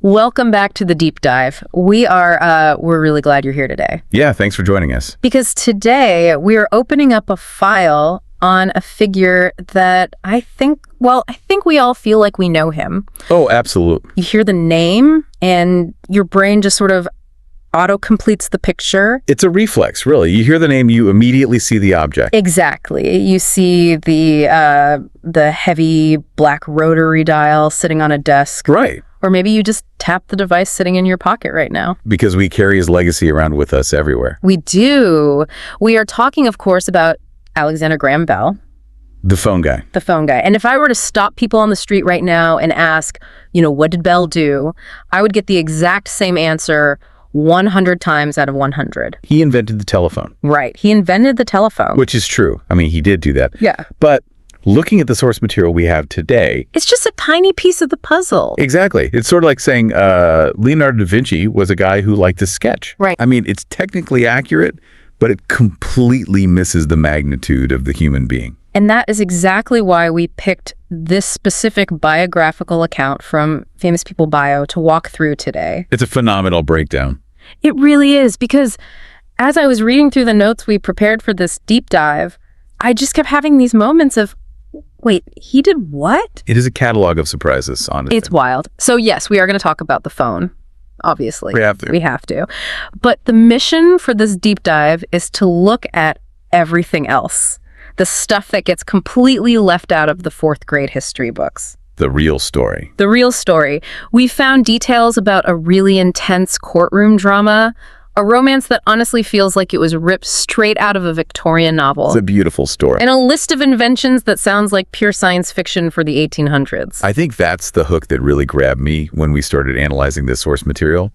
Welcome back to the deep dive. We're really glad you're here today. Yeah, thanks for joining us. Because today we are opening up a file on a figure that I think we all feel like we know him. Oh, absolutely. You hear the name and your brain just sort of auto-completes the picture. It's a reflex, really. You hear the name, you immediately see the object. Exactly. You see the heavy black rotary dial sitting on a desk. Right. Or maybe you just tap the device sitting in your pocket right now. Because we carry his legacy around with us everywhere. We do. We are talking, of course, about Alexander Graham Bell. The phone guy. The phone guy. And if I were to stop people on the street right now and ask, what did Bell do? I would get the exact same answer 100 times out of 100. He invented the telephone. Right. He invented the telephone. Which is true. I mean, he did do that. Yeah. But looking at the source material we have today, it's just a tiny piece of the puzzle. Exactly. It's sort of like saying Leonardo da Vinci was a guy who liked to sketch. Right. I mean, it's technically accurate, but it completely misses the magnitude of the human being. And that is exactly why we picked this specific biographical account from Famous People Bio to walk through today. It's a phenomenal breakdown. It really is, because as I was reading through the notes we prepared for this deep dive, I just kept having these moments of, wait, he did what? It is a catalog of surprises, honestly. It's wild. So yes, we are going to talk about the phone, obviously. We have to. But the mission for this deep dive is to look at everything else. The stuff that gets completely left out of the fourth grade history books. The real story. The real story. We found details about a really intense courtroom drama, a romance that honestly feels like it was ripped straight out of a Victorian novel. It's a beautiful story. And a list of inventions that sounds like pure science fiction for the 1800s. I think that's the hook that really grabbed me when we started analyzing this source material.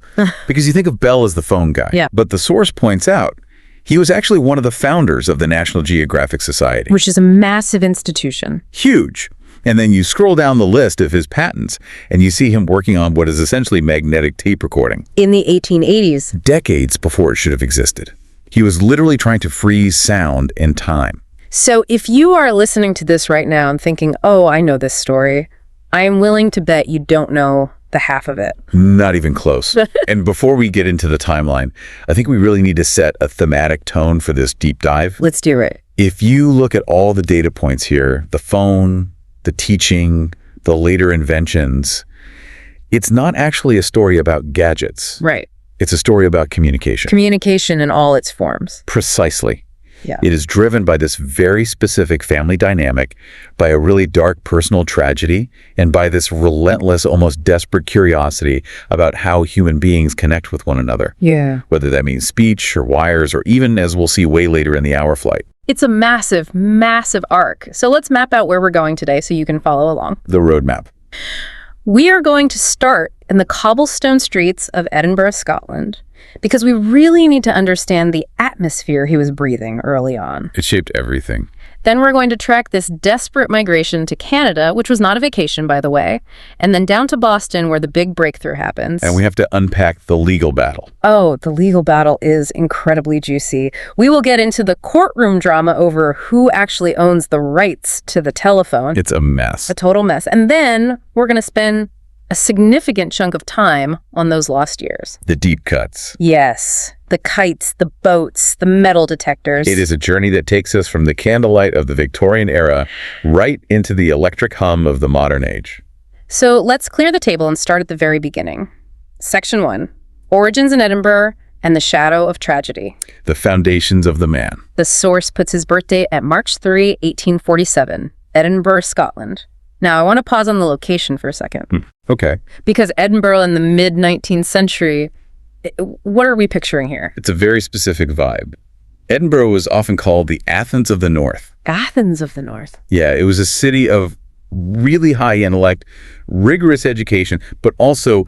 Because you think of Bell as the phone guy. Yeah. But the source points out he was actually one of the founders of the National Geographic Society. Which is a massive institution. Huge. And then you scroll down the list of his patents, and you see him working on what is essentially magnetic tape recording. In the 1880s. Decades before it should have existed. He was literally trying to freeze sound in time. So if you are listening to this right now and thinking, oh, I know this story, I am willing to bet you don't know the half of it. Not even close. And before we get into the timeline, I think we really need to set a thematic tone for this deep dive. Let's do it. If you look at all the data points here, the phone, the teaching, the later inventions, it's not actually a story about gadgets. Right. It's a story about communication. Communication in all its forms. Precisely. Yeah. It is driven by this very specific family dynamic, by a really dark personal tragedy, and by this relentless, almost desperate curiosity about how human beings connect with one another. Yeah. Whether that means speech or wires, or even, as we'll see way later in the Hour flight, it's a massive, massive arc. So let's map out where we're going today so you can follow along. the roadmap. We are going to start in the cobblestone streets of Edinburgh, Scotland, because we really need to understand the atmosphere he was breathing early on. It shaped everything. Then we're going to track this desperate migration to Canada, which was not a vacation, by the way, and then down to Boston, where the big breakthrough happens. And we have to unpack the legal battle. Oh, the legal battle is incredibly juicy. We will get into the courtroom drama over who actually owns the rights to the telephone. It's a mess. A total mess. And then we're going to spend a significant chunk of time on those lost years. The deep cuts. Yes. The kites, the boats, the metal detectors. It is a journey that takes us from the candlelight of the Victorian era right into the electric hum of the modern age. So let's clear the table and start at the very beginning. Section 1. Origins in Edinburgh and the shadow of tragedy. The foundations of the man. The source puts his birthday at March 3, 1847, Edinburgh, Scotland. Now, I want to pause on the location for a second. Okay. Because Edinburgh in the mid-19th century, what are we picturing here? It's a very specific vibe. Edinburgh was often called the Athens of the North. Athens of the North. Yeah, it was a city of really high intellect, rigorous education, but also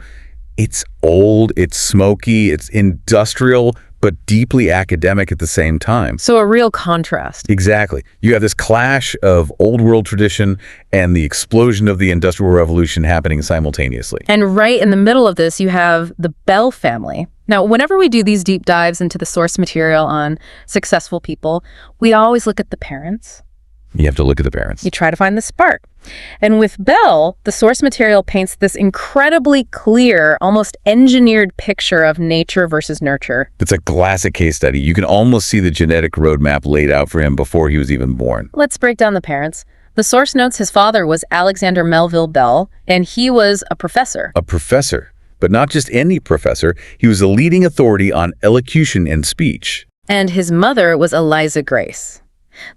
it's old, it's smoky, it's industrial, but deeply academic at the same time. So a real contrast. Exactly. You have this clash of old world tradition and the explosion of the Industrial Revolution happening simultaneously. And right in the middle of this, you have the Bell family. Now, whenever we do these deep dives into the source material on successful people, we always look at the parents. You have to look at the parents. You try to find the spark. And with Bell, the source material paints this incredibly clear, almost engineered picture of nature versus nurture. It's a classic case study. You can almost see the genetic roadmap laid out for him before he was even born. Let's break down the parents. The source notes his father was Alexander Melville Bell, and he was a professor. A professor, but not just any professor. He was a leading authority on elocution and speech. And his mother was Eliza Grace.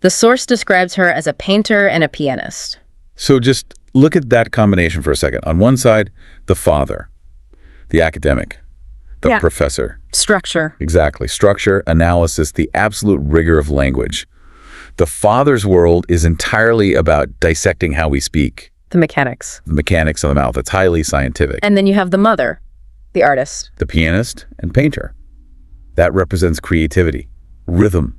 The source describes her as a painter and a pianist. So just look at that combination for a second. On one side, the father, the academic, the professor. Structure. Exactly. Structure, analysis, the absolute rigor of language. The father's world is entirely about dissecting how we speak. The mechanics. The mechanics of the mouth. It's highly scientific. And then you have the mother, the artist. The pianist and painter. That represents creativity, rhythm,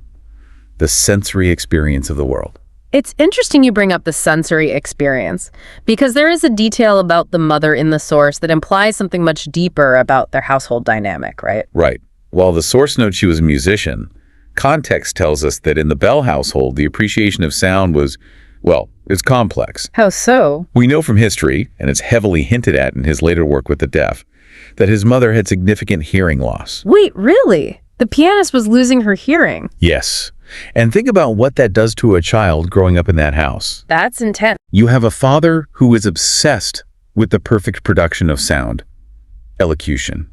the sensory experience of the world. It's interesting you bring up the sensory experience, because there is a detail about the mother in the source that implies something much deeper about their household dynamic, right? Right. While the source notes she was a musician, context tells us that in the Bell household, the appreciation of sound was, well, it's complex. How so? We know from history, and it's heavily hinted at in his later work with the deaf, that his mother had significant hearing loss. Wait, really? The pianist was losing her hearing? Yes. And think about what that does to a child growing up in that house. That's intense. You have a father who is obsessed with the perfect production of sound, elocution,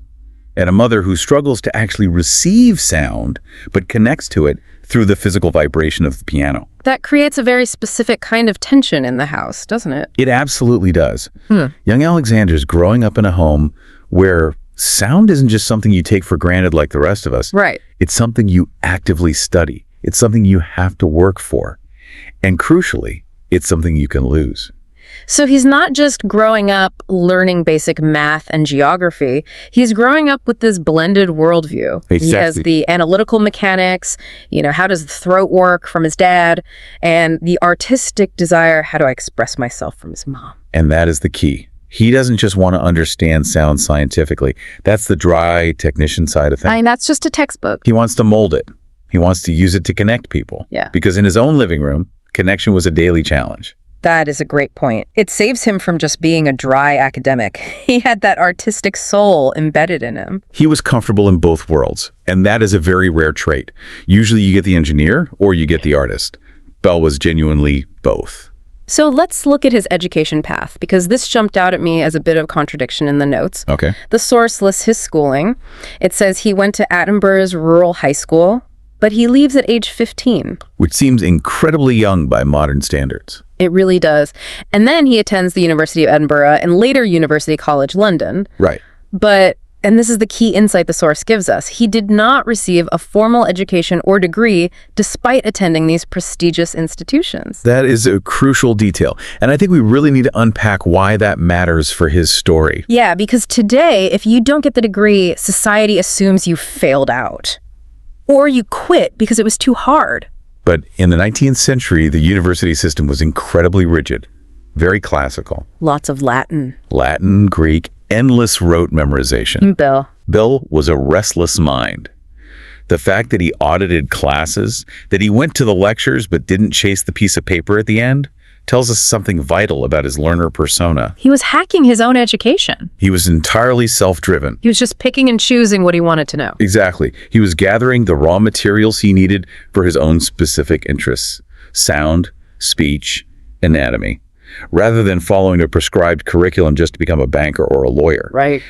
and a mother who struggles to actually receive sound, but connects to it through the physical vibration of the piano. That creates a very specific kind of tension in the house, doesn't it? It absolutely does. Young Alexander's growing up in a home where sound isn't just something you take for granted like the rest of us. Right. It's something you actively study. It's something you have to work for. And crucially, it's something you can lose. So he's not just growing up learning basic math and geography. He's growing up with this blended worldview. Exactly. He has the analytical mechanics, how does the throat work from his dad, and the artistic desire, how do I express myself, from his mom. And that is the key. He doesn't just want to understand sound scientifically. That's the dry technician side of things. I mean, that's just a textbook. He wants to mold it. He wants to use it to connect people. Yeah. Because in his own living room, connection was a daily challenge. That is a great point. It saves him from just being a dry academic. He had that artistic soul embedded in him. He was comfortable in both worlds, and that is a very rare trait. Usually you get the engineer or you get the artist. Bell was genuinely both. So let's look at his education path, because this jumped out at me as a bit of contradiction in the notes. Okay. The source lists his schooling. It says he went to Attenborough's rural high school, but he leaves at age 15. Which seems incredibly young by modern standards. It really does. And then he attends the University of Edinburgh and later University College London. Right. But, and this is the key insight the source gives us, he did not receive a formal education or degree despite attending these prestigious institutions. That is a crucial detail. And I think we really need to unpack why that matters for his story. Yeah, because today, if you don't get the degree, society assumes you failed out. Or you quit because it was too hard. But in the 19th century, the university system was incredibly rigid, very classical. Lots of Latin. Latin, Greek, endless rote memorization. Bill was a restless mind. The fact that he audited classes, that he went to the lectures but didn't chase the piece of paper at the end, tells us something vital about his learner persona. He was hacking his own education. He was entirely self-driven. He was just picking and choosing what he wanted to know. Exactly. He was gathering the raw materials he needed for his own specific interests: sound, speech, anatomy, rather than following a prescribed curriculum just to become a banker or a lawyer. Right.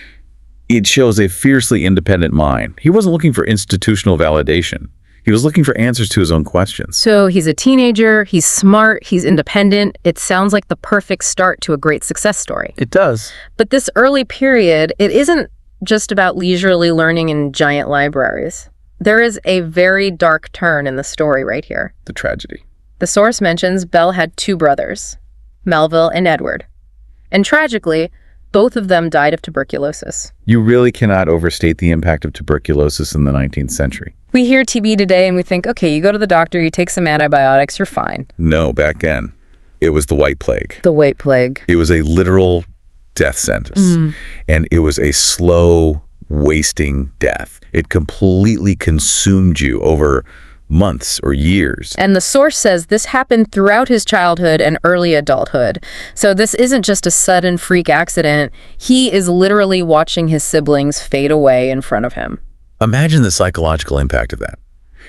It shows a fiercely independent mind. He wasn't looking for institutional validation. He was looking for answers to his own questions. So he's a teenager, he's smart, he's independent. It sounds like the perfect start to a great success story. It does. But this early period, it isn't just about leisurely learning in giant libraries. There is a very dark turn in the story right here. The tragedy. The source mentions Bell had two brothers, Melville and Edward. And tragically, both of them died of tuberculosis. You really cannot overstate the impact of tuberculosis in the 19th century. We hear TB today and we think, okay, you go to the doctor, you take some antibiotics, you're fine. No, back then, it was the White Plague. The White Plague. It was a literal death sentence. And it was a slow, wasting death. It completely consumed you over months or years. And the source says this happened throughout his childhood and early adulthood. So this isn't just a sudden freak accident. He is literally watching his siblings fade away in front of him. Imagine the psychological impact of that.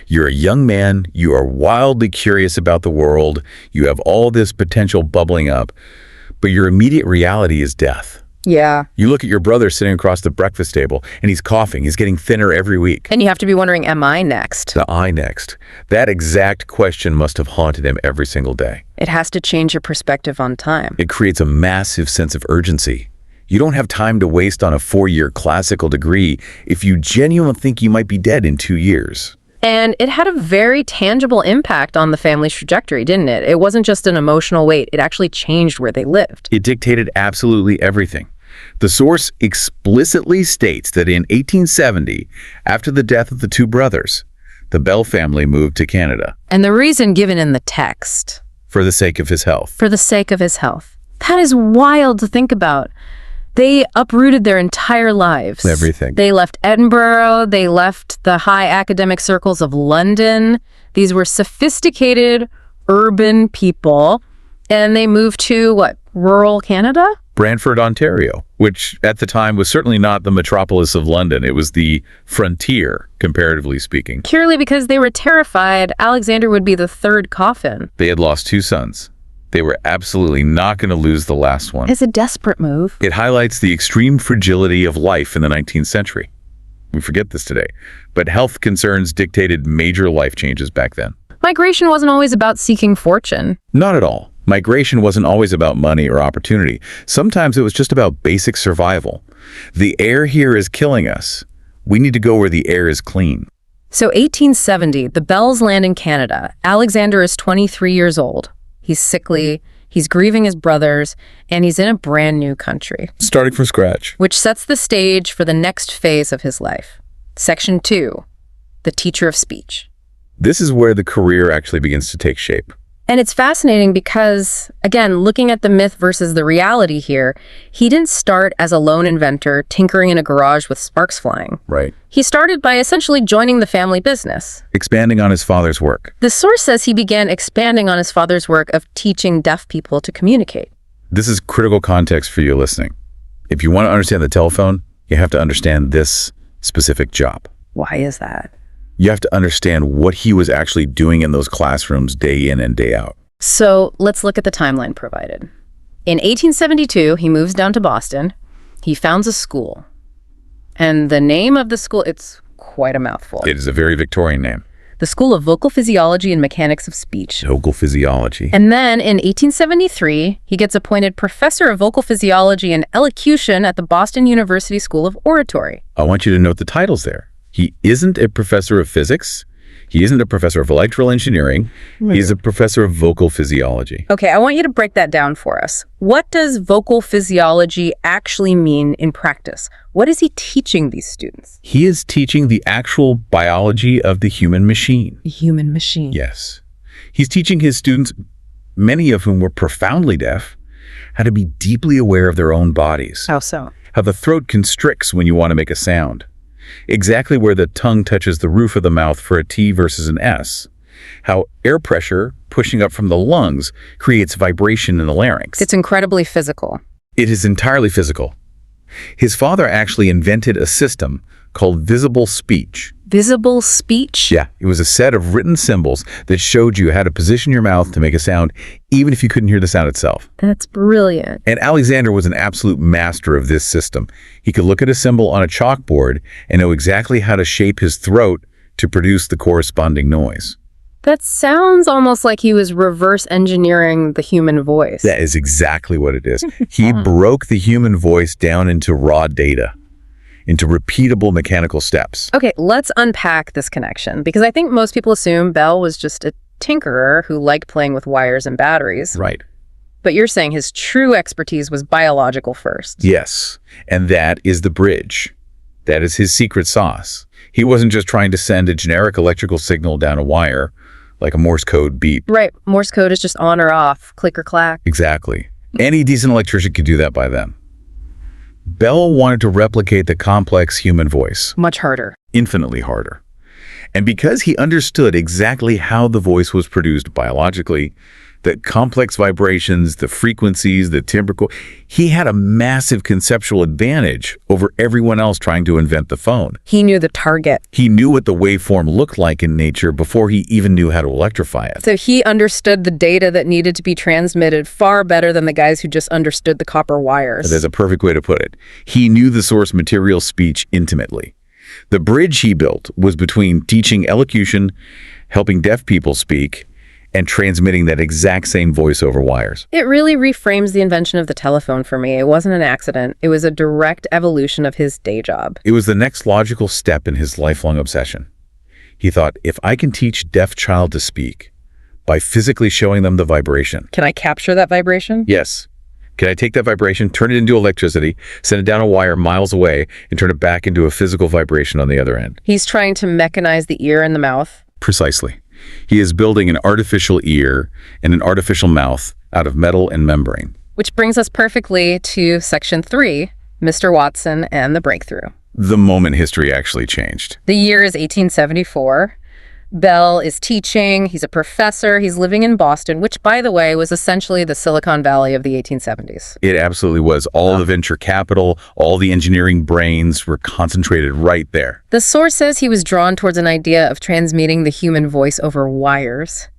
You're a young man, you are wildly curious about the world, you have all this potential bubbling up, but your immediate reality is death. Yeah. You look at your brother sitting across the breakfast table, and he's coughing. He's getting thinner every week. And you have to be wondering, am I next? The I next. That exact question must have haunted him every single day. It has to change your perspective on time. It creates a massive sense of urgency. You don't have time to waste on a 4-year classical degree if you genuinely think you might be dead in 2 years. And it had a very tangible impact on the family's trajectory, didn't it? It wasn't just an emotional weight. It actually changed where they lived. It dictated absolutely everything. The source explicitly states that in 1870, after the death of the 2 brothers, the Bell family moved to Canada. And the reason given in the text. For the sake of his health. For the sake of his health. That is wild to think about. They uprooted their entire lives. Everything. They left Edinburgh. They left the high academic circles of London. These were sophisticated, urban people. And they moved to, what, rural Canada? Brantford, Ontario, which at the time was certainly not the metropolis of London. It was the frontier, comparatively speaking. Purely because they were terrified Alexander would be the 3rd coffin. They had lost 2 sons. They were absolutely not going to lose the last one. It's a desperate move. It highlights the extreme fragility of life in the 19th century. We forget this today, but health concerns dictated major life changes back then. Migration wasn't always about seeking fortune. Not at all. Migration wasn't always about money or opportunity. Sometimes it was just about basic survival. The air here is killing us. We need to go where the air is clean. So 1870, the Bells land in Canada. Alexander is 23 years old. He's sickly, he's grieving his brothers, and he's in a brand new country. Starting from scratch. Which sets the stage for the next phase of his life. Section 2, the teacher of speech. This is where the career actually begins to take shape. And it's fascinating because, again, looking at the myth versus the reality here, he didn't start as a lone inventor tinkering in a garage with sparks flying. Right. He started by essentially joining the family business. Expanding on his father's work. The source says he began expanding on his father's work of teaching deaf people to communicate. This is critical context for you listening. If you want to understand the telephone, you have to understand this specific job. Why is that? You have to understand what he was actually doing in those classrooms day in and day out. So let's look at the timeline provided. In 1872, he moves down to Boston. He founds a school. And the name of the school, it's quite a mouthful. It is a very Victorian name. The School of Vocal Physiology and Mechanics of Speech. Vocal physiology. And then in 1873, he gets appointed professor of vocal physiology and elocution at the Boston University School of Oratory. I want you to note the titles there. He isn't a professor of physics. He isn't a professor of electrical engineering. He's a professor of vocal physiology. Okay, I want you to break that down for us. What does vocal physiology actually mean in practice? What is he teaching these students? He is teaching the actual biology of the human machine. The human machine. Yes. He's teaching his students, many of whom were profoundly deaf, how to be deeply aware of their own bodies. How so? How the throat constricts when you want to make a sound. Exactly where the tongue touches the roof of the mouth for a T versus an S. How air pressure pushing up from the lungs creates vibration in the larynx. It's incredibly physical. It is entirely physical. His father actually invented a system called visible speech. Visible speech? Yeah, it was a set of written symbols that showed you how to position your mouth to make a sound, even if you couldn't hear the sound itself. That's brilliant. And Alexander was an absolute master of this system. He could look at a symbol on a chalkboard and know exactly how to shape his throat to produce the corresponding noise. That sounds almost like he was reverse engineering the human voice. That is exactly what it is. He broke the human voice down into raw data, into repeatable mechanical steps. Okay, let's unpack this connection, because I think most people assume Bell was just a tinkerer who liked playing with wires and batteries. Right. But you're saying his true expertise was biological first. Yes, and that is the bridge. That is his secret sauce. He wasn't just trying to send a generic electrical signal down a wire, like a Morse code beep. Right, Morse code is just on or off, click or clack. Exactly. Any decent electrician could do that by then. Bell wanted to replicate the complex human voice. Much harder. Infinitely harder. And because he understood exactly how the voice was produced biologically, the complex vibrations, the frequencies, the timbre, he had a massive conceptual advantage over everyone else trying to invent the phone. He knew the target. He knew what the waveform looked like in nature before he even knew how to electrify it. So he understood the data that needed to be transmitted far better than the guys who just understood the copper wires. That's a perfect way to put it. He knew the source material speech intimately. The bridge he built was between teaching elocution, helping deaf people speak, and transmitting that exact same voice over wires. It really reframes the invention of the telephone for me. It wasn't an accident. It was a direct evolution of his day job. It was the next logical step in his lifelong obsession. He thought, if I can teach a deaf child to speak by physically showing them the vibration. Can I capture that vibration? Yes. Can I take that vibration, turn it into electricity, send it down a wire miles away, and turn it back into a physical vibration on the other end? He's trying to mechanize the ear and the mouth. Precisely. He is building an artificial ear and an artificial mouth out of metal and membrane. Which brings us perfectly to Section 3, Mr. Watson and the breakthrough. The moment history actually changed. The year is 1874. Bell is teaching. He's a professor. He's living in Boston, which, by the way, was essentially the Silicon Valley of the 1870s. It absolutely was. All the venture capital, all the engineering brains were concentrated right there. The source says he was drawn towards an idea of transmitting the human voice over wires.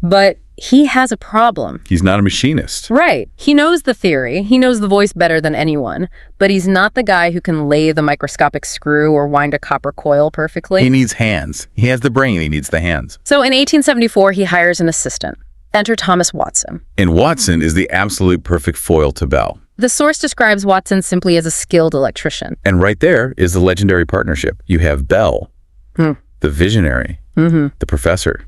But he has a problem. He's not a machinist. Right. He knows the theory. He knows the voice better than anyone. But he's not the guy who can lay the microscopic screw or wind a copper coil perfectly. He needs hands. He has the brain. He needs the hands. So in 1874, he hires an assistant. Enter Thomas Watson. And Watson is the absolute perfect foil to Bell. The source describes Watson simply as a skilled electrician. And right there is the legendary partnership. You have Bell, the visionary, the professor,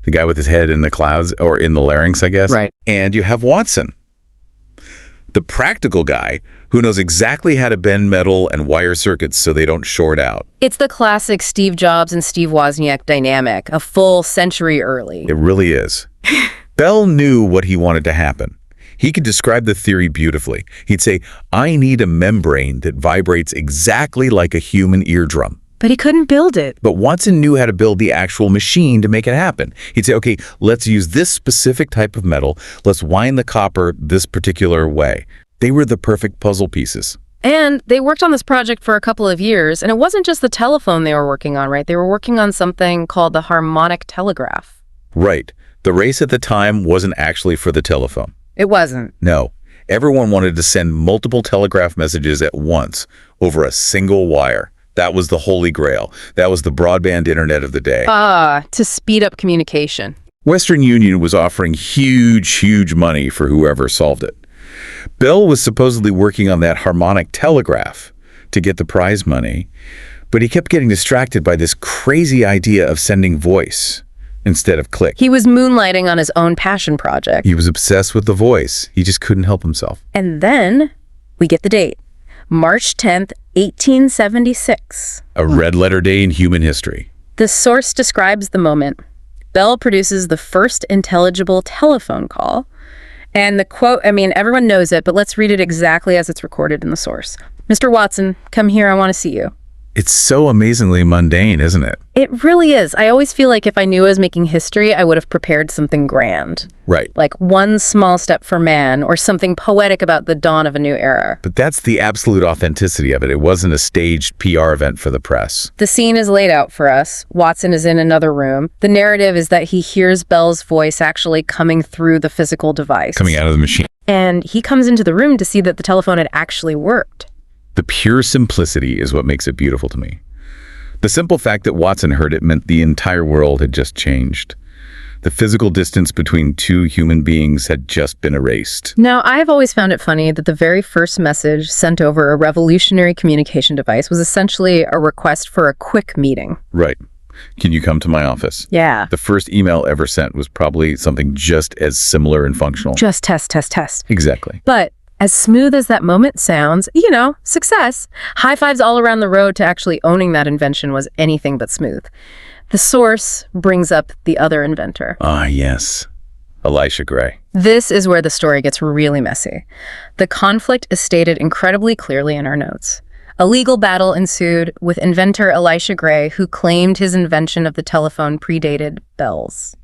the guy with his head in the clouds, or in the larynx, I guess. Right. And you have Watson, the practical guy who knows exactly how to bend metal and wire circuits so they don't short out. It's the classic Steve Jobs and Steve Wozniak dynamic, a full century early. It really is. Bell knew what he wanted to happen. He could describe the theory beautifully. He'd say, I need a membrane that vibrates exactly like a human eardrum. But he couldn't build it. But Watson knew how to build the actual machine to make it happen. He'd say, okay, let's use this specific type of metal. Let's wind the copper this particular way. They were the perfect puzzle pieces. And they worked on this project for a couple of years, and it wasn't just the telephone they were working on, right? They were working on something called the harmonic telegraph. Right. The race at the time wasn't actually for the telephone. It wasn't. No. Everyone wanted to send multiple telegraph messages at once over a single wire. That was the holy grail. That was the broadband internet of the day. To speed up communication. Western Union was offering huge money for whoever solved it. Bell was supposedly working on that harmonic telegraph to get the prize money, but he kept getting distracted by this crazy idea of sending voice instead of click. He was moonlighting on his own passion project. He was obsessed with the voice. He just couldn't help himself. And then we get the date. March 10th, 1876. A red-letter day in human history. The source describes the moment. Bell produces the first intelligible telephone call. And the quote, everyone knows it, but let's read it exactly as it's recorded in the source. Mr. Watson, come here, I want to see you. It's so amazingly mundane, isn't it? It really is. I always feel like if I knew I was making history, I would have prepared something grand. Right. Like one small step for man, or something poetic about the dawn of a new era. But that's the absolute authenticity of it. It wasn't a staged PR event for the press. The scene is laid out for us. Watson is in another room. The narrative is that he hears Bell's voice actually coming through the physical device. Coming out of the machine. And he comes into the room to see that the telephone had actually worked. The pure simplicity is what makes it beautiful to me. The simple fact that Watson heard it meant the entire world had just changed. The physical distance between two human beings had just been erased. Now, I've always found it funny that the very first message sent over a revolutionary communication device was essentially a request for a quick meeting. Right. Can you come to my office? Yeah. The first email ever sent was probably something just as similar and functional. Just test. Exactly. But as smooth as that moment sounds, success. High fives all around the road to actually owning that invention was anything but smooth. The source brings up the other inventor. Ah, yes. Elisha Gray. This is where the story gets really messy. The conflict is stated incredibly clearly in our notes. A legal battle ensued with inventor Elisha Gray, who claimed his invention of the telephone predated Bell's.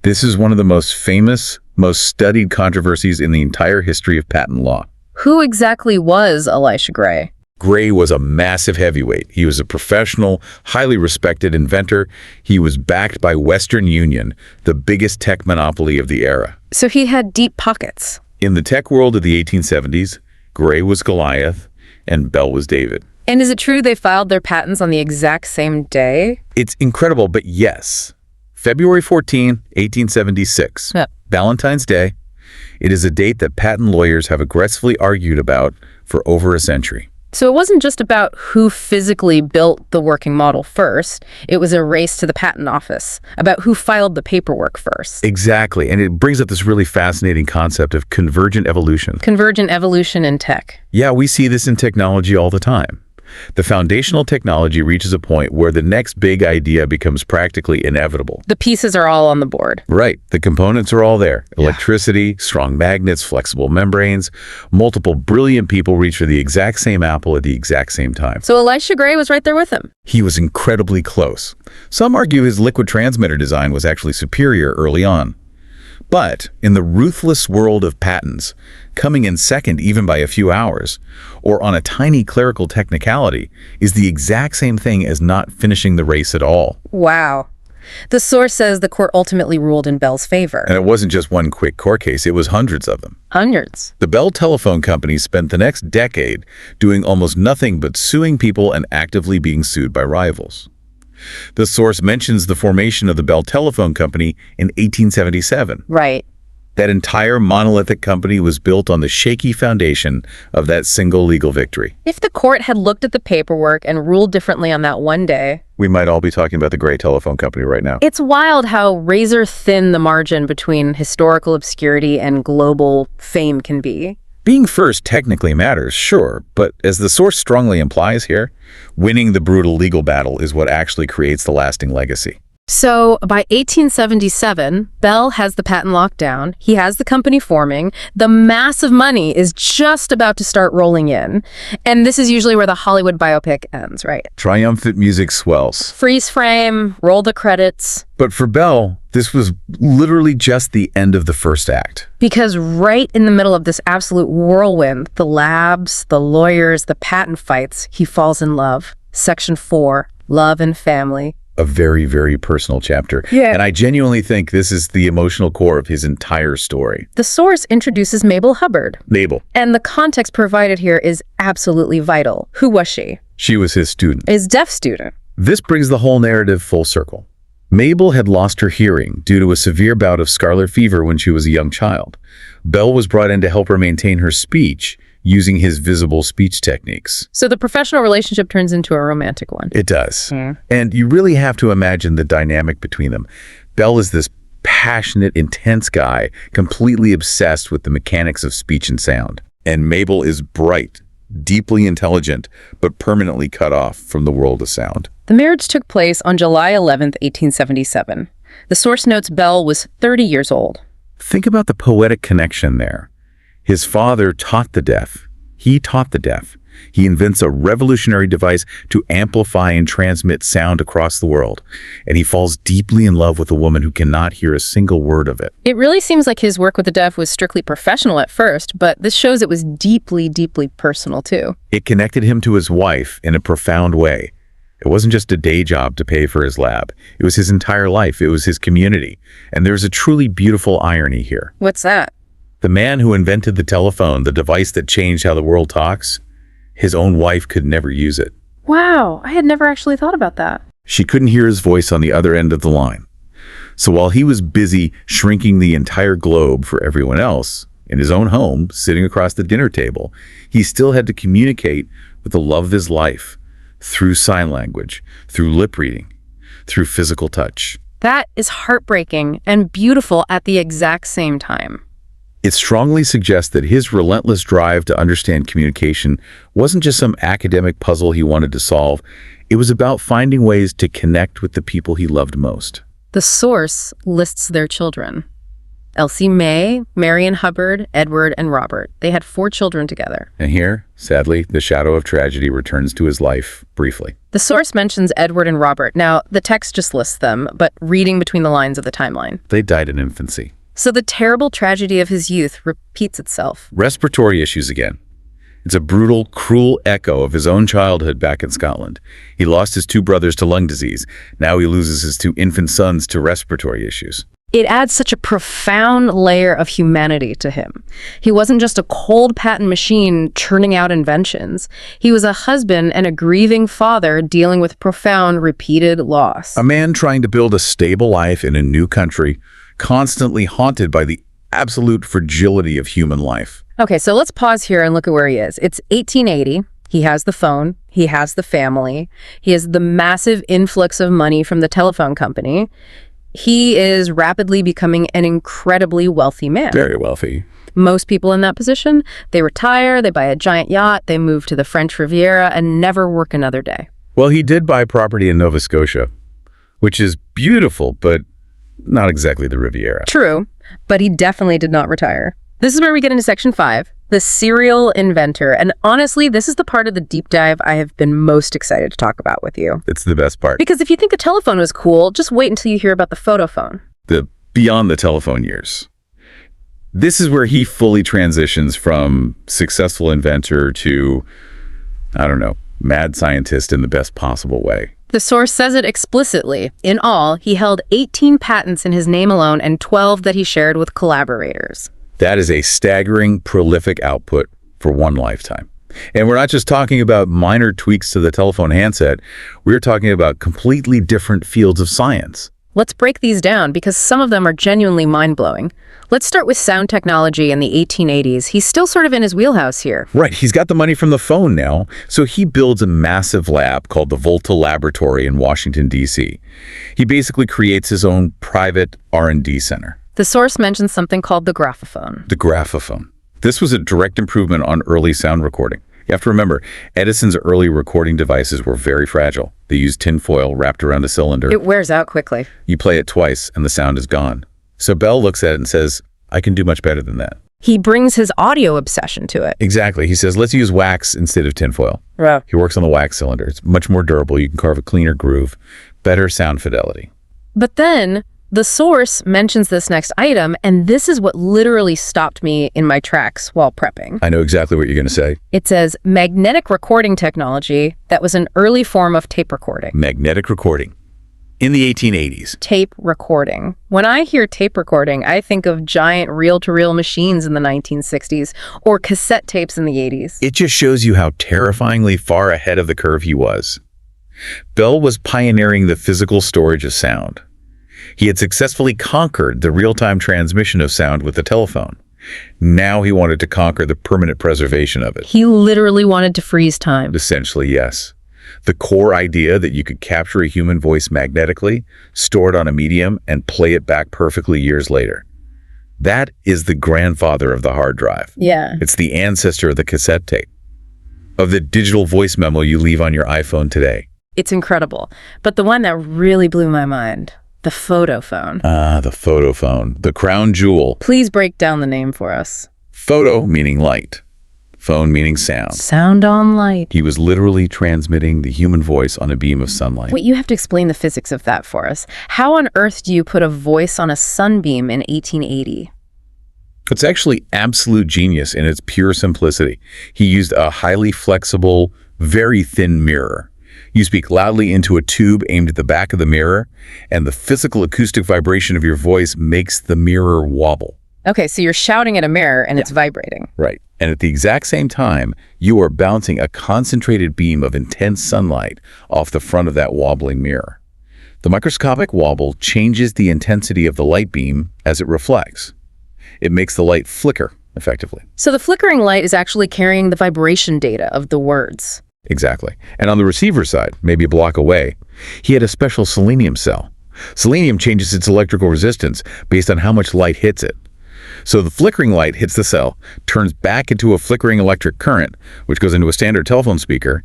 This is one of the most famous, most studied controversies in the entire history of patent law. Who exactly was Elisha Gray? Gray was a massive heavyweight. He was a professional, highly respected inventor. He was backed by Western Union, the biggest tech monopoly of the era. So he had deep pockets. In the tech world of the 1870s, Gray was Goliath and Bell was David. And is it true they filed their patents on the exact same day? It's incredible, but yes. February 14, 1876, Valentine's Day. It is a date that patent lawyers have aggressively argued about for over a century. So it wasn't just about who physically built the working model first. It was a race to the patent office about who filed the paperwork first. Exactly. And it brings up this really fascinating concept of convergent evolution. Convergent evolution in tech. Yeah, we see this in technology all the time. The foundational technology reaches a point where the next big idea becomes practically inevitable. The pieces are all on the board. Right. The components are all there. Electricity, strong magnets, flexible membranes. Multiple brilliant people reach for the exact same apple at the exact same time. So Elisha Gray was right there with him. He was incredibly close. Some argue his liquid transmitter design was actually superior early on. But in the ruthless world of patents, coming in second even by a few hours, or on a tiny clerical technicality, is the exact same thing as not finishing the race at all. Wow. The source says the court ultimately ruled in Bell's favor. And it wasn't just one quick court case, it was hundreds of them. Hundreds. The Bell Telephone Company spent the next decade doing almost nothing but suing people and actively being sued by rivals. The source mentions the formation of the Bell Telephone Company in 1877. Right. That entire monolithic company was built on the shaky foundation of that single legal victory. If the court had looked at the paperwork and ruled differently on that one day, we might all be talking about the Gray Telephone Company right now. It's wild how razor thin the margin between historical obscurity and global fame can be. Being first technically matters, sure, but as the source strongly implies here, winning the brutal legal battle is what actually creates the lasting legacy. So by 1877, Bell has the patent locked down. He has the company forming. The massive money is just about to start rolling in. And this is usually where the Hollywood biopic ends, right? Triumphant music swells. Freeze frame, roll the credits. But for Bell, this was literally just the end of the first act. Because right in the middle of this absolute whirlwind, the labs, the lawyers, the patent fights, he falls in love. Section 4, Love and Family. A very, very personal chapter. Yeah. And I genuinely think this is the emotional core of his entire story. The source introduces Mabel Hubbard. Mabel. And the context provided here is absolutely vital. Who was she? She was his student. His deaf student. This brings the whole narrative full circle. Mabel had lost her hearing due to a severe bout of scarlet fever when she was a young child. Bell was brought in to help her maintain her speech using his visible speech techniques. So the professional relationship turns into a romantic one. It does. And you really have to imagine the dynamic between them. Bell is this passionate, intense guy, completely obsessed with the mechanics of speech and sound. And Mabel is bright, deeply intelligent, but permanently cut off from the world of sound. The marriage took place on July 11th, 1877. The source notes Bell was 30 years old. Think about the poetic connection there. His father taught the deaf. He taught the deaf. He invents a revolutionary device to amplify and transmit sound across the world. And he falls deeply in love with a woman who cannot hear a single word of it. It really seems like his work with the deaf was strictly professional at first, but this shows it was deeply, deeply personal too. It connected him to his wife in a profound way. It wasn't just a day job to pay for his lab. It was his entire life. It was his community. And there's a truly beautiful irony here. What's that? The man who invented the telephone, the device that changed how the world talks, his own wife could never use it. Wow, I had never actually thought about that. She couldn't hear his voice on the other end of the line. So while he was busy shrinking the entire globe for everyone else, in his own home, sitting across the dinner table, he still had to communicate with the love of his life through sign language, through lip reading, through physical touch. That is heartbreaking and beautiful at the exact same time. It strongly suggests that his relentless drive to understand communication wasn't just some academic puzzle he wanted to solve. It was about finding ways to connect with the people he loved most. The source lists their children. Elsie May, Marion Hubbard, Edward, and Robert. They had 4 children together. And here, sadly, the shadow of tragedy returns to his life briefly. The source mentions Edward and Robert. Now, the text just lists them, but reading between the lines of the timeline. They died in infancy. So the terrible tragedy of his youth repeats itself. Respiratory issues again. It's a brutal, cruel echo of his own childhood back in Scotland. He lost his 2 brothers to lung disease. Now he loses his 2 infant sons to respiratory issues. It adds such a profound layer of humanity to him. He wasn't just a cold patent machine churning out inventions. He was a husband and a grieving father dealing with profound, repeated loss. A man trying to build a stable life in a new country, constantly haunted by the absolute fragility of human life. Okay, so let's pause here and look at where he is. It's 1880. He has the phone. He has the family. He has the massive influx of money from the telephone company. He is rapidly becoming an incredibly wealthy man. Very wealthy. Most people in that position, they retire, they buy a giant yacht, they move to the French Riviera and never work another day. Well, he did buy property in Nova Scotia, which is beautiful, but not exactly the Riviera. True, but he definitely did not retire. This is where we get into section 5, the serial inventor. And honestly, this is the part of the deep dive I have been most excited to talk about with you. It's the best part. Because if you think the telephone was cool, just wait until you hear about the photophone. The beyond the telephone years. This is where he fully transitions from successful inventor to, I don't know, mad scientist in the best possible way. The source says it explicitly. In all, he held 18 patents in his name alone and 12 that he shared with collaborators. That is a staggering, prolific output for one lifetime. And we're not just talking about minor tweaks to the telephone handset. We're talking about completely different fields of science. Let's break these down because some of them are genuinely mind-blowing. Let's start with sound technology in the 1880s. He's still sort of in his wheelhouse here. Right, he's got the money from the phone now, so he builds a massive lab called the Volta Laboratory in Washington, D.C. He basically creates his own private R&D center. The source mentions something called the graphophone. The graphophone. This was a direct improvement on early sound recording. You have to remember, Edison's early recording devices were very fragile. They used tinfoil wrapped around a cylinder. It wears out quickly. You play it twice and the sound is gone. So Bell looks at it and says, I can do much better than that. He brings his audio obsession to it. Exactly. He says, let's use wax instead of tinfoil. Wow. He works on the wax cylinder. It's much more durable. You can carve a cleaner groove, better sound fidelity. But then the source mentions this next item, and this is what literally stopped me in my tracks while prepping. I know exactly what you're going to say. It says magnetic recording technology that was an early form of tape recording. Magnetic recording. In the 1880s. Tape recording. When I hear tape recording, I think of giant reel-to-reel machines in the 1960s or cassette tapes in the 80s. It just shows you how terrifyingly far ahead of the curve he was. Bell was pioneering the physical storage of sound. He had successfully conquered the real-time transmission of sound with the telephone. Now he wanted to conquer the permanent preservation of it. He literally wanted to freeze time. Essentially, yes. The core idea that you could capture a human voice magnetically, store it on a medium, and play it back perfectly years later. That is the grandfather of the hard drive. Yeah. It's the ancestor of the cassette tape, of the digital voice memo you leave on your iPhone today. It's incredible. But the one that really blew my mind, the photophone. The photophone, the crown jewel. Please break down the name for us. Photo meaning light, phone meaning sound. Sound on light. He was literally transmitting the human voice on a beam of sunlight. Wait, you have to explain the physics of that for us. How on earth do you put a voice on a sunbeam in 1880? It's actually absolute genius in its pure simplicity. He used a highly flexible, very thin mirror. You speak loudly into a tube aimed at the back of the mirror, and the physical acoustic vibration of your voice makes the mirror wobble. Okay, so you're shouting at a mirror and it's vibrating. Right. And at the exact same time, you are bouncing a concentrated beam of intense sunlight off the front of that wobbling mirror. The microscopic wobble changes the intensity of the light beam as it reflects. It makes the light flicker, effectively. So the flickering light is actually carrying the vibration data of the words. Exactly. And on the receiver side, maybe a block away, he had a special selenium cell. Selenium changes its electrical resistance based on how much light hits it. So the flickering light hits the cell, turns back into a flickering electric current, which goes into a standard telephone speaker,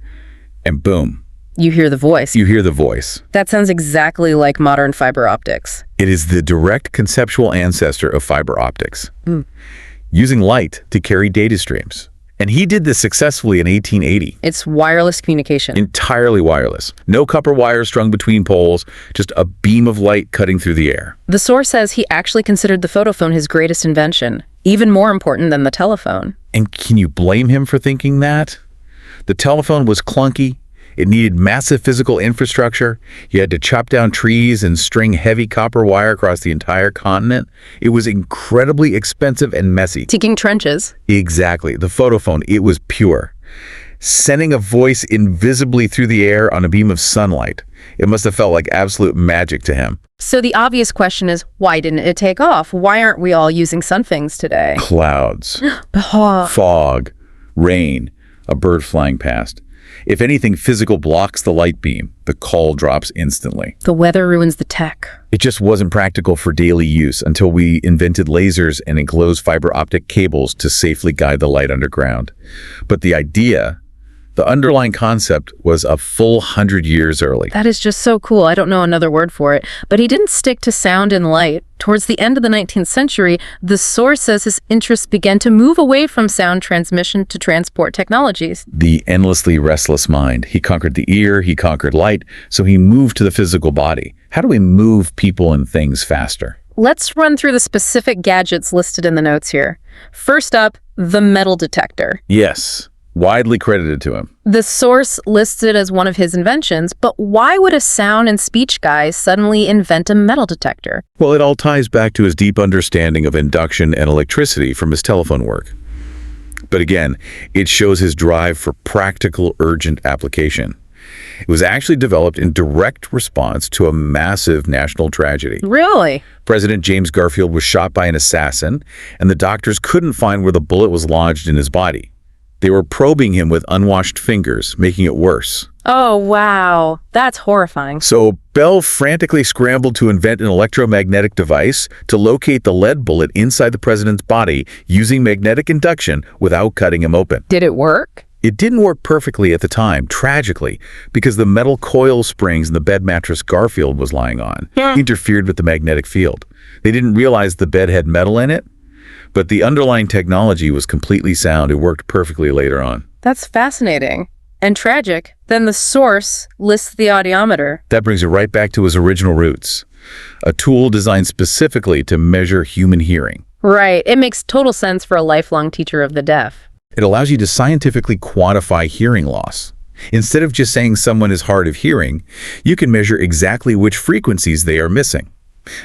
and boom, You hear the voice. You hear the voice. That sounds exactly like modern fiber optics. It is the direct conceptual ancestor of fiber optics, using light to carry data streams. And he did this successfully in 1880. It's wireless communication. Entirely wireless. No copper wires strung between poles, just a beam of light cutting through the air. The source says he actually considered the photophone his greatest invention, even more important than the telephone. And can you blame him for thinking that? The telephone was clunky. It needed massive physical infrastructure. You had to chop down trees and string heavy copper wire across the entire continent. It was incredibly expensive and messy. Digging trenches. Exactly. The photophone, it was pure. Sending a voice invisibly through the air on a beam of sunlight. It must have felt like absolute magic to him. So the obvious question is, why didn't it take off? Why aren't we all using sunfings today? Clouds, fog, rain, a bird flying past. If anything physical blocks the light beam, the call drops instantly. The weather ruins the tech. It just wasn't practical for daily use until we invented lasers and enclosed fiber optic cables to safely guide the light underground. But the idea, the underlying concept, was a full 100 years early. That is just so cool. I don't know another word for it. But he didn't stick to sound and light. Towards the end of the 19th century, the source says his interests began to move away from sound transmission to transport technologies. The endlessly restless mind. He conquered the ear, he conquered light, so he moved to the physical body. How do we move people and things faster? Let's run through the specific gadgets listed in the notes here. First up, the metal detector. Yes. Widely credited to him. The source lists it as one of his inventions, but why would a sound and speech guy suddenly invent a metal detector? Well, it all ties back to his deep understanding of induction and electricity from his telephone work. But again, it shows his drive for practical, urgent application. It was actually developed in direct response to a massive national tragedy. Really? President James Garfield was shot by an assassin, and the doctors couldn't find where the bullet was lodged in his body. They were probing him with unwashed fingers, making it worse. Oh, wow. That's horrifying. So Bell frantically scrambled to invent an electromagnetic device to locate the lead bullet inside the president's body using magnetic induction without cutting him open. Did it work? It didn't work perfectly at the time, tragically, because the metal coil springs in the bed mattress Garfield was lying on interfered with the magnetic field. They didn't realize the bed had metal in it, but the underlying technology was completely sound. It worked perfectly later on. That's fascinating. And tragic. Then the source lists the audiometer. That brings it right back to his original roots. A tool designed specifically to measure human hearing. Right. It makes total sense for a lifelong teacher of the deaf. It allows you to scientifically quantify hearing loss. Instead of just saying someone is hard of hearing, you can measure exactly which frequencies they are missing.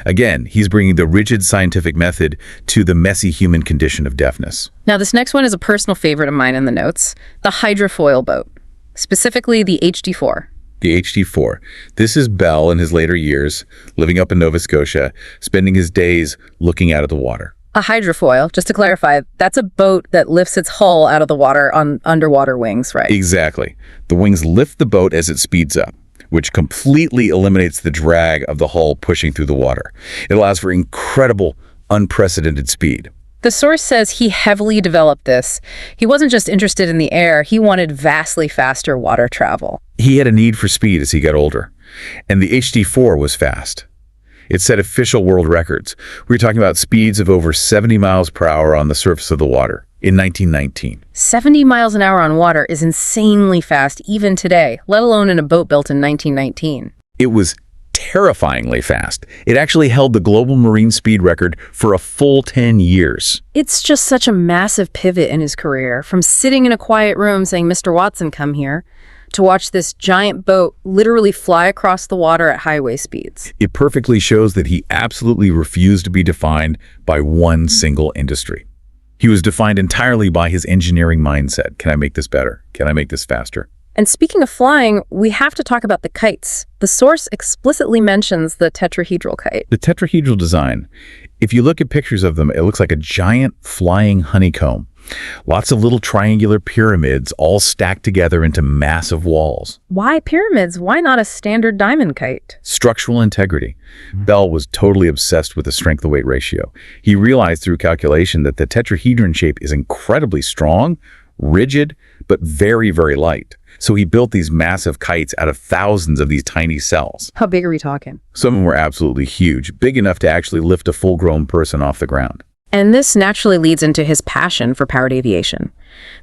Again, he's bringing the rigid scientific method to the messy human condition of deafness. Now, this next one is a personal favorite of mine in the notes, the hydrofoil boat, specifically the HD4. The HD4. This is Bell in his later years, living up in Nova Scotia, spending his days looking out at the water. A hydrofoil, just to clarify, that's a boat that lifts its hull out of the water on underwater wings, right? Exactly. The wings lift the boat as it speeds up, which completely eliminates the drag of the hull pushing through the water. It allows for incredible, unprecedented speed. The source says he heavily developed this. He wasn't just interested in the air, he wanted vastly faster water travel. He had a need for speed as he got older, and the HD4 was fast. It set official world records. We were talking about speeds of over 70 miles per hour on the surface of the water in 1919. 70 miles an hour on water is insanely fast even today, let alone in a boat built in 1919. It was terrifyingly fast. It actually held the global marine speed record for a full 10 years. It's just such a massive pivot in his career, from sitting in a quiet room saying, "Mr. Watson, come here," to watch this giant boat literally fly across the water at highway speeds. It perfectly shows that he absolutely refused to be defined by one single industry. He was defined entirely by his engineering mindset. Can I make this better? Can I make this faster? And speaking of flying, we have to talk about the kites. The source explicitly mentions the tetrahedral kite. The tetrahedral design, if you look at pictures of them, it looks like a giant flying honeycomb. Lots of little triangular pyramids all stacked together into massive walls. Why pyramids? Why not a standard diamond kite? Structural integrity. Bell was totally obsessed with the strength-to-weight ratio. He realized through calculation that the tetrahedron shape is incredibly strong, rigid, but very, very light. So he built these massive kites out of thousands of these tiny cells. How big are we talking? Some of them were absolutely huge, big enough to actually lift a full-grown person off the ground. And this naturally leads into his passion for powered aviation.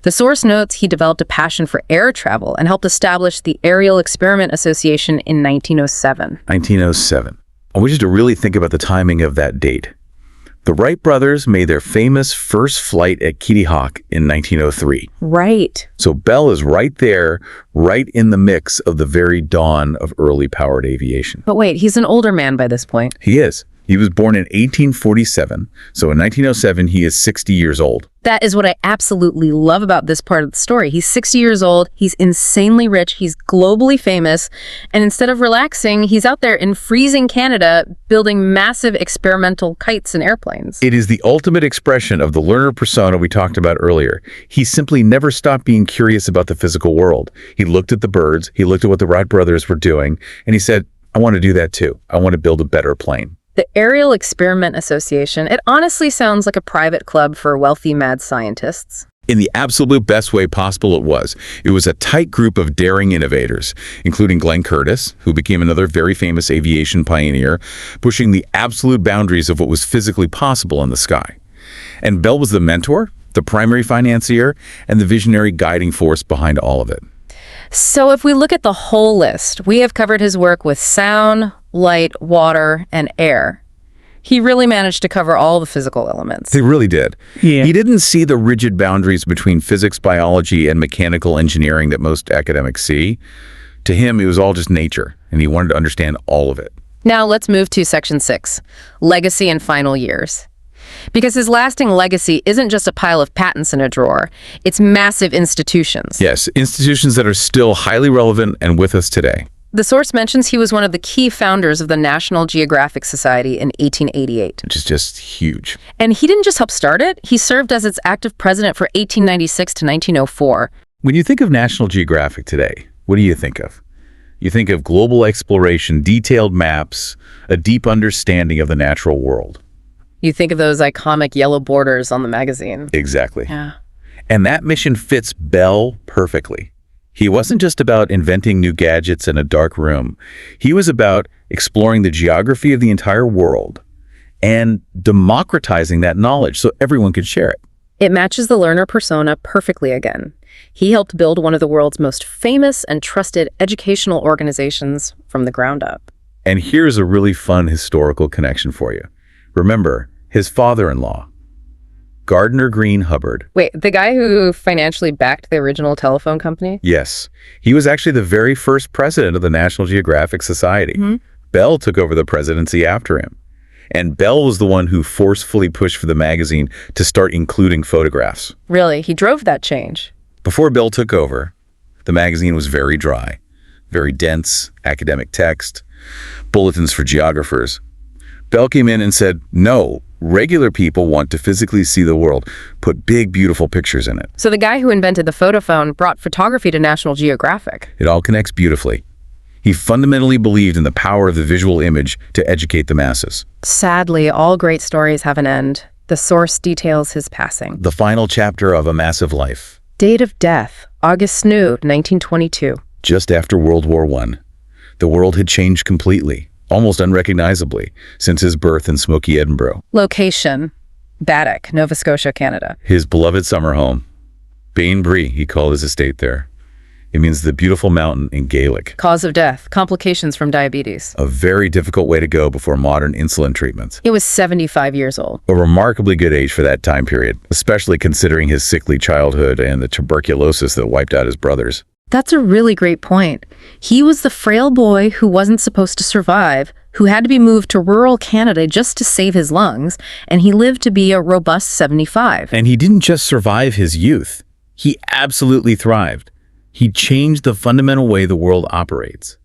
The source notes he developed a passion for air travel and helped establish the Aerial Experiment Association in 1907. 1907. I want you to really think about the timing of that date. The Wright brothers made their famous first flight at Kitty Hawk in 1903. Right. So Bell is right there, right in the mix of the very dawn of early powered aviation. But wait, he's an older man by this point. He is. He was born in 1847, so in 1907 he is 60 years old. That is what I absolutely love about this part of the story. He's 60 years old, he's insanely rich, he's globally famous, and instead of relaxing, he's out there in freezing Canada building massive experimental kites and airplanes. It is the ultimate expression of the learner persona we talked about earlier. He simply never stopped being curious about the physical world. He looked at the birds, he looked at what the Wright brothers were doing, and he said, I want to do that too. I want to build a better plane. The Aerial Experiment Association, it honestly sounds like a private club for wealthy mad scientists. In the absolute best way possible it was. It was a tight group of daring innovators, including Glenn Curtiss, who became another very famous aviation pioneer, pushing the absolute boundaries of what was physically possible in the sky. And Bell was the mentor, the primary financier, and the visionary guiding force behind all of it. So if we look at the whole list, we have covered his work with sound, light, water, and air. He really managed to cover all the physical elements. He really did. Yeah. He didn't see the rigid boundaries between physics, biology, and mechanical engineering that most academics see. To him, it was all just nature, and he wanted to understand all of it. Now let's move to section 6, legacy and final years. Because his lasting legacy isn't just a pile of patents in a drawer, it's massive institutions. Yes, institutions that are still highly relevant and with us today. The source mentions he was one of the key founders of the National Geographic Society in 1888. Which is just huge. And he didn't just help start it, he served as its active president for 1896 to 1904. When you think of National Geographic today, what do you think of? You think of global exploration, detailed maps, a deep understanding of the natural world. You think of those iconic yellow borders on the magazine. Exactly. Yeah. And that mission fits Bell perfectly. He wasn't just about inventing new gadgets in a dark room. He was about exploring the geography of the entire world and democratizing that knowledge so everyone could share it. It matches the learner persona perfectly again. He helped build one of the world's most famous and trusted educational organizations from the ground up. And here's a really fun historical connection for you. Remember, his father-in-law, Gardner Green Hubbard. Wait, the guy who financially backed the original telephone company? Yes, he was actually the very first president of the National Geographic Society. Mm-hmm. Bell took over the presidency after him. And Bell was the one who forcefully pushed for the magazine to start including photographs. Really? He drove that change? Before Bell took over, the magazine was very dry, very dense, academic text, bulletins for geographers. Bell came in and said, no, regular people want to physically see the world. Put big, beautiful pictures in it. So the guy who invented the photophone brought photography to National Geographic. It all connects beautifully. He fundamentally believed in the power of the visual image to educate the masses. Sadly, all great stories have an end. The source details his passing. The final chapter of A Massive Life. Date of death, August Snood, 1922. Just after World War I. The world had changed completely, almost unrecognizably, since his birth in smoky Edinburgh. Location, Baddock, Nova Scotia, Canada. His beloved summer home. Bainbridge, he called his estate there. It means the beautiful mountain in Gaelic. Cause of death, complications from diabetes. A very difficult way to go before modern insulin treatments. He was 75 years old. A remarkably good age for that time period, especially considering his sickly childhood and the tuberculosis that wiped out his brothers. That's a really great point. He was the frail boy who wasn't supposed to survive, who had to be moved to rural Canada just to save his lungs, and he lived to be a robust 75. And he didn't just survive his youth. He absolutely thrived. He changed the fundamental way the world operates.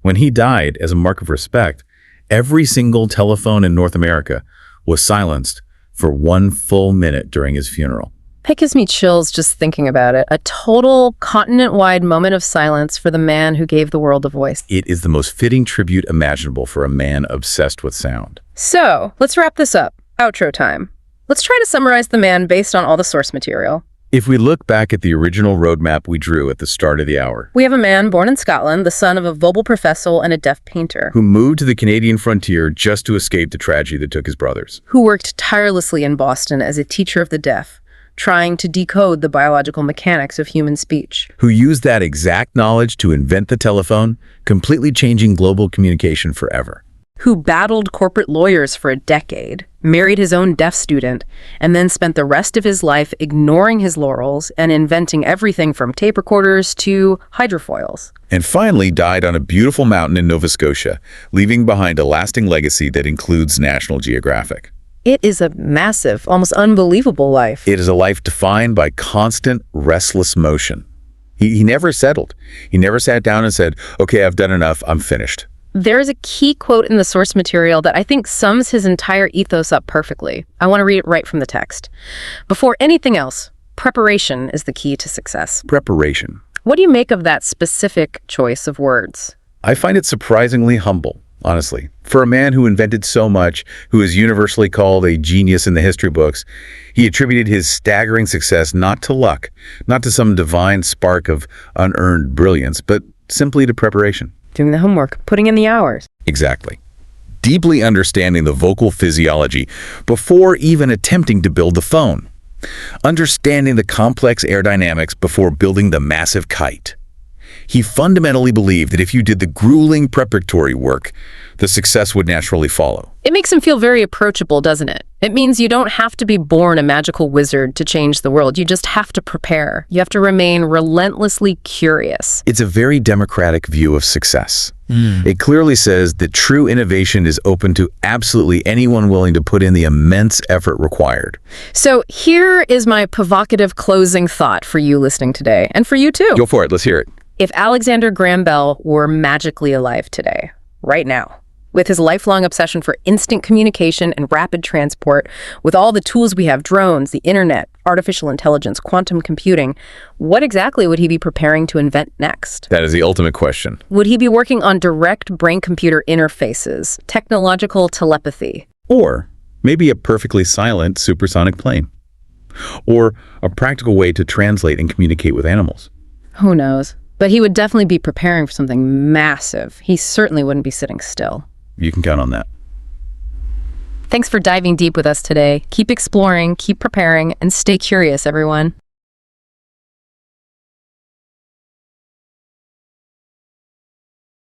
When he died, as a mark of respect, every single telephone in North America was silenced for 1 full minute during his funeral. That gives me chills just thinking about it. A total continent-wide moment of silence for the man who gave the world a voice. It is the most fitting tribute imaginable for a man obsessed with sound. So, let's wrap this up. Outro time. Let's try to summarize the man based on all the source material. If we look back at the original roadmap we drew at the start of the hour, We have a man born in Scotland, the son of a Vobel professor and a deaf painter, who moved to the Canadian frontier just to escape the tragedy that took his brothers, who worked tirelessly in Boston as a teacher of the deaf, trying to decode the biological mechanics of human speech. who used that exact knowledge to invent the telephone, completely changing global communication forever. Who battled corporate lawyers for a decade, married his own deaf student, and then spent the rest of his life ignoring his laurels and inventing everything from tape recorders to hydrofoils. And finally died on a beautiful mountain in Nova Scotia, leaving behind a lasting legacy that includes National Geographic. It is a massive, almost unbelievable life. It is a life defined by constant, restless motion. He never settled. He never sat down and said, okay, I've done enough, I'm finished. There is a key quote in the source material that I think sums his entire ethos up perfectly. I want to read it right from the text. Before anything else, preparation is the key to success. Preparation. What do you make of that specific choice of words? I find it surprisingly humble, honestly. For a man who invented so much, who is universally called a genius in the history books, he attributed his staggering success not to luck, not to some divine spark of unearned brilliance, but simply to preparation. Doing the homework, putting in the hours. Exactly. Deeply understanding the vocal physiology before even attempting to build the phone. Understanding the complex aerodynamics before building the massive kite. He fundamentally believed that if you did the grueling preparatory work, the success would naturally follow. It makes him feel very approachable, doesn't it? It means you don't have to be born a magical wizard to change the world. You just have to prepare. You have to remain relentlessly curious. It's a very democratic view of success. It clearly says that true innovation is open to absolutely anyone willing to put in the immense effort required. So here is my provocative closing thought for you listening today, and for you too. Go for it. Let's hear it. If Alexander Graham Bell were magically alive today, right now, with his lifelong obsession for instant communication and rapid transport, with all the tools we have, drones, the internet, artificial intelligence, quantum computing, what exactly would he be preparing to invent next? That is the ultimate question. Would he be working on direct brain-computer interfaces, technological telepathy? Or maybe a perfectly silent supersonic plane. Or a practical way to translate and communicate with animals. Who knows? But he would definitely be preparing for something massive. He certainly wouldn't be sitting still. You can count on that. Thanks for diving deep with us today. Keep exploring, keep preparing, and stay curious, everyone.